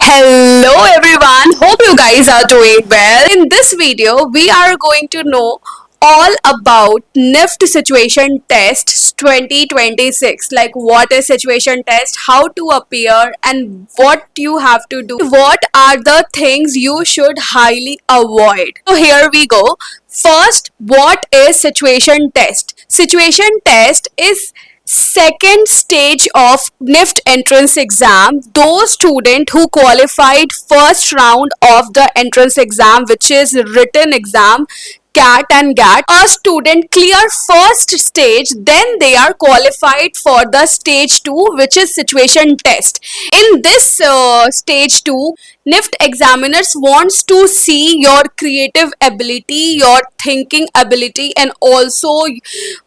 Hello everyone, hope you guys are doing well. In this video, we are going to know all about NIFT situation tests 2026, like what is situation test, how to appear, and what you have to do. What are the things you should highly avoid? So here we go. First, what is situation test? Situation test is second stage of NIFT entrance exam. Those students who qualified first round of the entrance exam, which is written exam, CAT and GAT, a student clear first stage, then they are qualified for the stage 2, which is situation test. In this stage 2, NIFT examiners wants to see your creative ability, your thinking ability, and also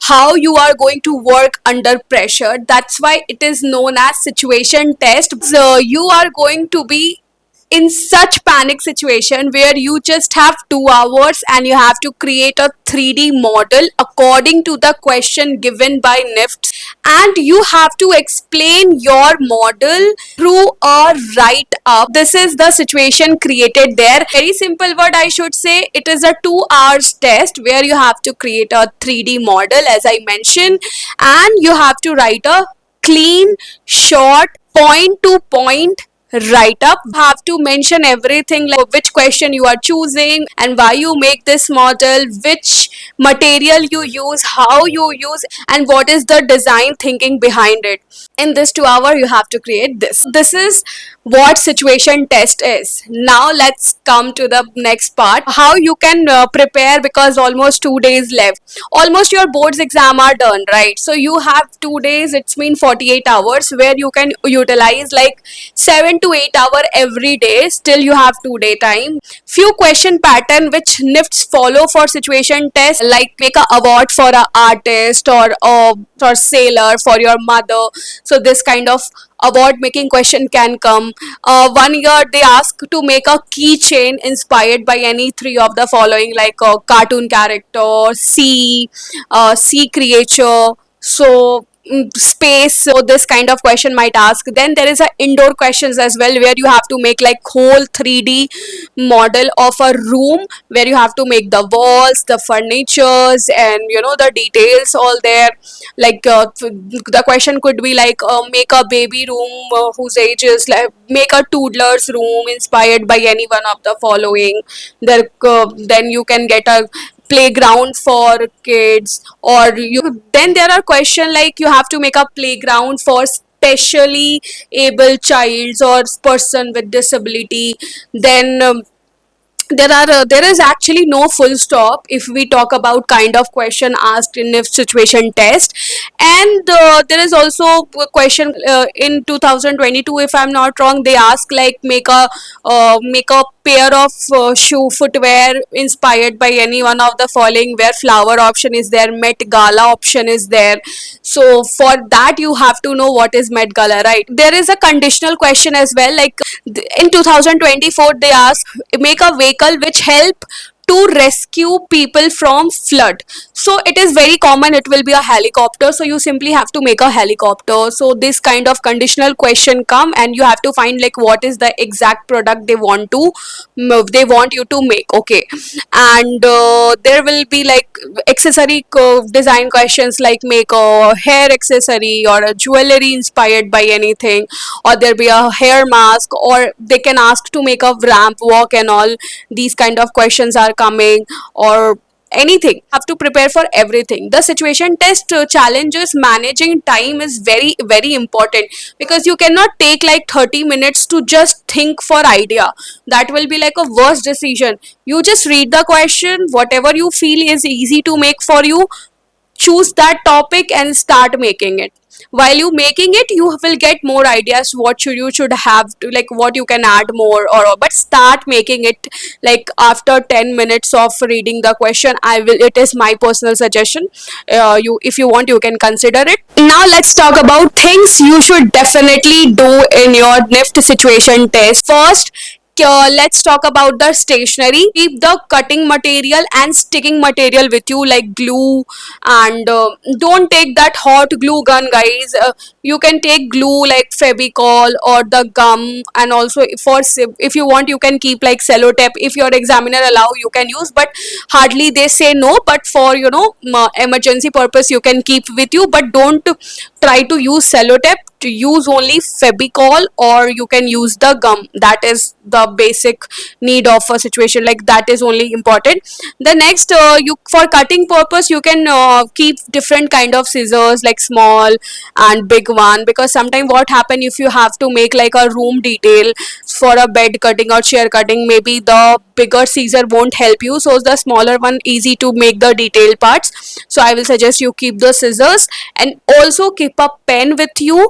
how you are going to work under pressure. That's why it is known as situation test. So you are going to be in such panic situation where you just have 2 hours and you have to create a 3D model according to the question given by NIFT, and you have to explain your model through a write up. This is the situation created there. Very simple word, I should say. It is a 2 hours test where you have to create a 3D model, as I mentioned, and you have to write a clean, short, point to point write up. Have to mention everything, like which question you are choosing and why you make this model, which material you use, how you use, and what is the design thinking behind it. In this 2 hour you have to create this is what situation test is. Now let's come to the next part, how you can prepare, because almost 2 days left. Almost your boards exam are done, right? So you have 2 days, it's mean 48 hours, where you can utilize like 7 to 8 hour every day. Still you have 2 day time. Few question pattern which NIFTs follow for situation test, like make a award for a artist or for sailor for your mother. So this kind of award making question can come. 1 year they ask to make a keychain inspired by any three of the following, like a cartoon character, sea creature, so space. So this kind of question might ask. Then there is a indoor questions as well, where you have to make like whole 3D model of a room, where you have to make the walls, the furnitures, and the details all there. Like the question could be like, make a baby room whose age is like, make a toddler's room inspired by any one of the following. Then you can get a playground for kids, or you then there are question like you have to make a playground for specially able childs or person with disability. Then there is actually no full stop if we talk about kind of question asked in if situation test. And there is also a question in 2022, if I'm not wrong, they ask like make a pair of shoe footwear inspired by any one of the following, where flower option is there, Met Gala option is there. So for that you have to know what is Met Gala, right? There is a conditional question as well, like in 2024 they ask make a vehicle which help to rescue people from flood. So it is very common, it will be a helicopter, so you simply have to make a helicopter. So this kind of conditional question come, and you have to find like what is the exact product they want you to make. Okay. And there will be like accessory design questions, like make a hair accessory or a jewelry inspired by anything, or there be a hair mask, or they can ask to make a ramp walk and all. These kind of questions are coming, or anything. Have to prepare for everything. The situation test challenges managing time is very very important, because you cannot take like 30 minutes to just think for idea. That will be like a worst decision. You just read the question, whatever you feel is easy to make for you, choose that topic and start making it. While you making it, you will get more ideas what you should have to, like what you can add more, or but start making it like after 10 minutes of reading the question. It is my personal suggestion. You, if you want, you can consider it. Now let's talk about things you should definitely do in your NIFT situation test. First, let's talk about the stationery. Keep the cutting material and sticking material with you, like glue, and don't take that hot glue gun, guys. You can take glue like Fevicol or the gum, and also if you want, you can keep like sellotape. If your examiner allow, you can use, but hardly they say no. But for emergency purpose, you can keep with you, but don't try to use sellotape. To use only Fevicol, or you can use the gum. That is the basic need of a situation, like that is only important. The next, you for cutting purpose, you can keep different kind of scissors, like small and big one, because sometimes what happen, if you have to make like a room detail for a bed cutting or chair cutting, maybe the bigger scissor won't help you, so the smaller one easy to make the detailed parts. So I will suggest you keep the scissors, and also keep a pen with you,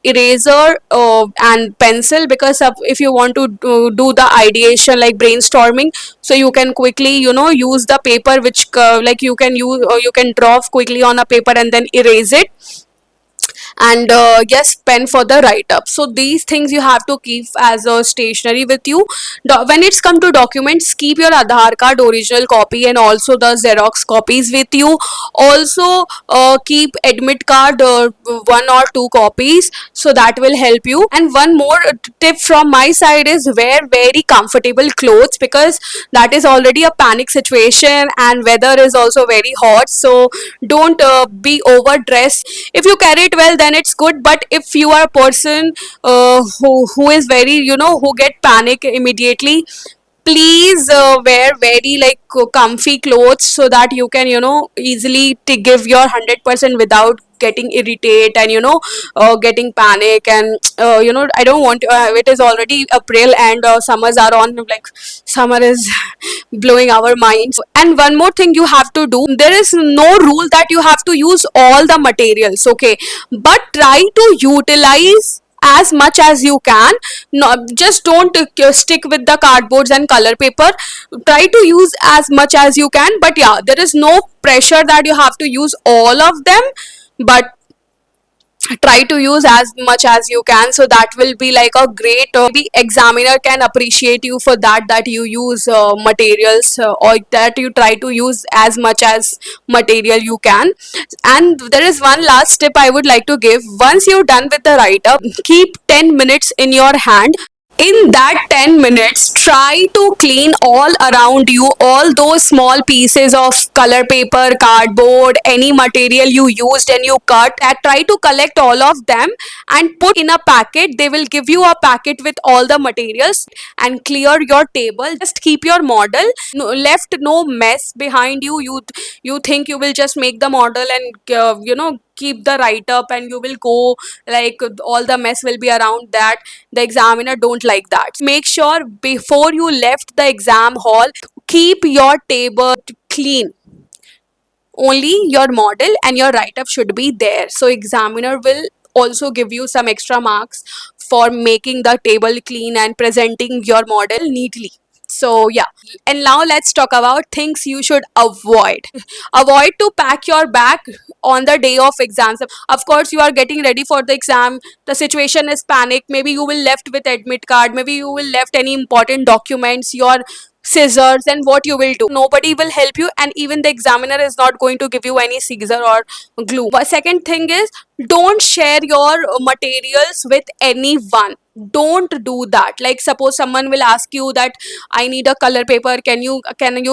eraser, and pencil, because if you want to do the ideation like brainstorming, so you can quickly use the paper, which like you can use, or you can draw quickly on a paper and then erase it. And yes, pen for the write up. So these things you have to keep as a stationery with you. When it's come to documents, keep your Aadhaar card original copy and also the Xerox copies with you. Also keep admit card, one or two copies, so that will help you. And one more tip from my side is wear very comfortable clothes, because that is already a panic situation and weather is also very hot. So don't be overdressed. If you carry it well, then it's good, but if you are a person who is very, who get panic immediately, please wear very like comfy clothes, so that you can easily give your 100% without getting irritate and getting panic. And I don't want it is already April, and summers are on, like summer is blowing our minds. And one more thing you have to do, there is no rule that you have to use all the materials, okay, but try to utilize as much as you can. No, just don't stick with the cardboards and color paper. Try to use as much as you can, but yeah, there is no pressure that you have to use all of them, but try to use as much as you can. So that will be like a great, maybe examiner can appreciate you for that you use materials, or that you try to use as much as material you can. And there is one last tip I would like to give. Once you're done with the write up, keep 10 minutes in your hand. In that 10 minutes, try to clean all around you, all those small pieces of color paper, cardboard, any material you used and you cut, and try to collect all of them and put in a packet. They will give you a packet with all the materials, and clear your table. Just keep your model, no, left no mess behind you. You think you will just make the model and keep the write up, and you will go, like all the mess will be around that. The examiner don't like that. Make sure before you left the exam hall, keep your table clean. Only your model and your write up should be there, so examiner will also give you some extra marks for making the table clean and presenting your model neatly. So yeah, and now let's talk about things you should avoid. Avoid to pack your bag on the day of exams. Of course, you are getting ready for the exam, the situation is panic, maybe you will left with admit card, maybe you will left any important documents, your scissors, and what you will do, nobody will help you, and even the examiner is not going to give you any scissor or glue. But second thing is, don't share your materials with anyone. Don't do that. Like suppose someone will ask you that I need a color paper, can you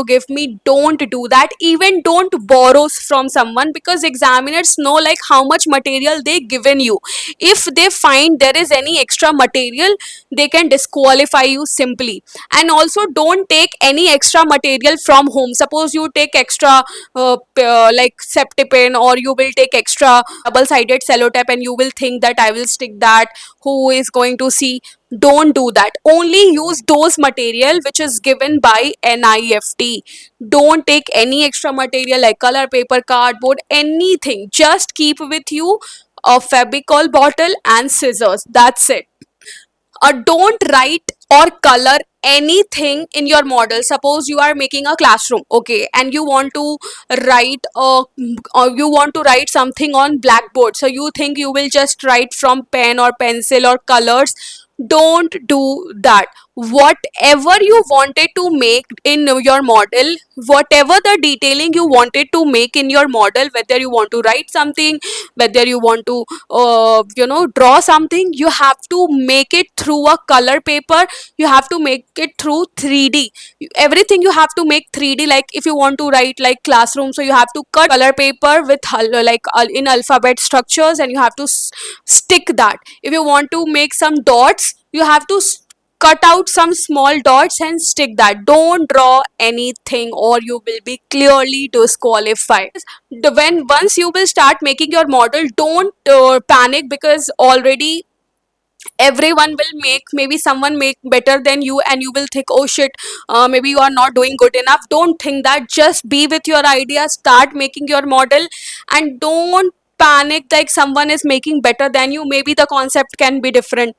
give me? Don't do that. Even don't borrow from someone, because examiners know like how much material they given you. If they find there is any extra material, they can disqualify you simply. And also don't take any extra material from home. Suppose you take extra like septipin, or you will take extra double sided sellotape, and you will think that I will stick that, who is going to see? Don't do that. Only use those material which is given by NIFT. Don't take any extra material like color paper, cardboard, anything. Just keep with you a Fevicol bottle and scissors. That's it. Don't write or color anything in your model. Suppose you are making a classroom, okay, and you want to write or you want to write something on blackboard, so you think you will just write from pen or pencil or colors. Don't do that. Whatever you wanted to make in your model, whatever the detailing you wanted to make in your model, whether you want to write something, whether you want to draw something, you have to make it through a color paper. You have to make it through 3D. Everything you have to make 3D. Like if you want to write like classroom, so you have to cut color paper with in alphabet structures, and you have to stick that. If you want to make some dots, you have to cut out some small dots and stick that. Don't draw anything or you will be clearly disqualified. When once you will start making your model, don't panic, because already everyone will make, maybe someone make better than you, and you will think, oh shit, maybe you are not doing good enough. Don't think that. Just be with your idea, start making your model, and don't panic like someone is making better than you. Maybe the concept can be different.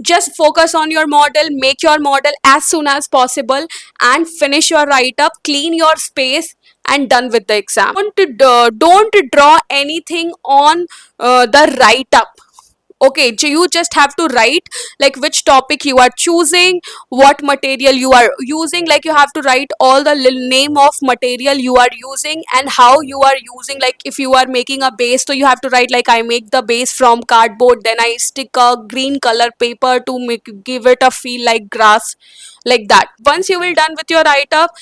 Just focus on your model, make your model as soon as possible, and finish your write up, clean your space, and done with the exam. Don't draw anything on the write up. Okay, so you just have to write like which topic you are choosing, what material you are using. Like you have to write all the name of material you are using and how you are using. Like if you are making a base, so you have to write like, I make the base from cardboard, then I stick a green color paper to give it a feel like grass, like that. Once you will done with your write up,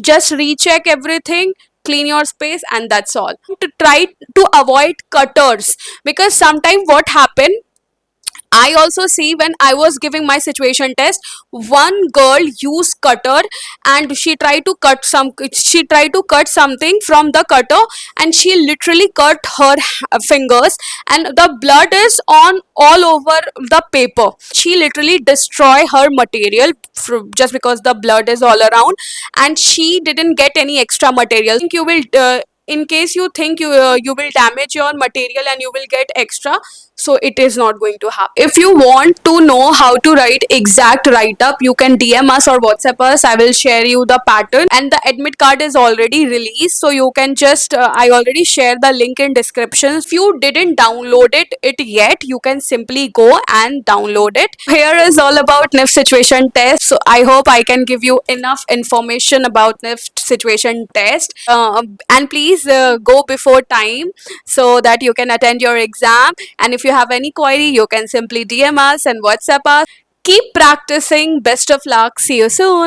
just recheck everything, clean your space, and that's all. To try to avoid cutters, because sometimes what happen, I also see when I was giving my situation test, one girl used cutter and she tried to cut something from the cutter, and she literally cut her fingers, and the blood is on all over the paper. She literally destroy her material just because the blood is all around, and she didn't get any extra material. Think you will in case you think you will damage your material and you will get extra, so it is not going to happen. If you want to know how to write exact write up, you can DM us or WhatsApp us. I will share you the pattern, and the admit card is already released, so you can just I already share the link in description. If you didn't download it yet, you can simply go and download it. Here is all about NIF situation test. So I hope I can give you enough information about NIF situation test, and please go before time so that you can attend your exam. And if you have any query, you can simply DM us and WhatsApp us. Keep practicing. Best of luck. See you soon.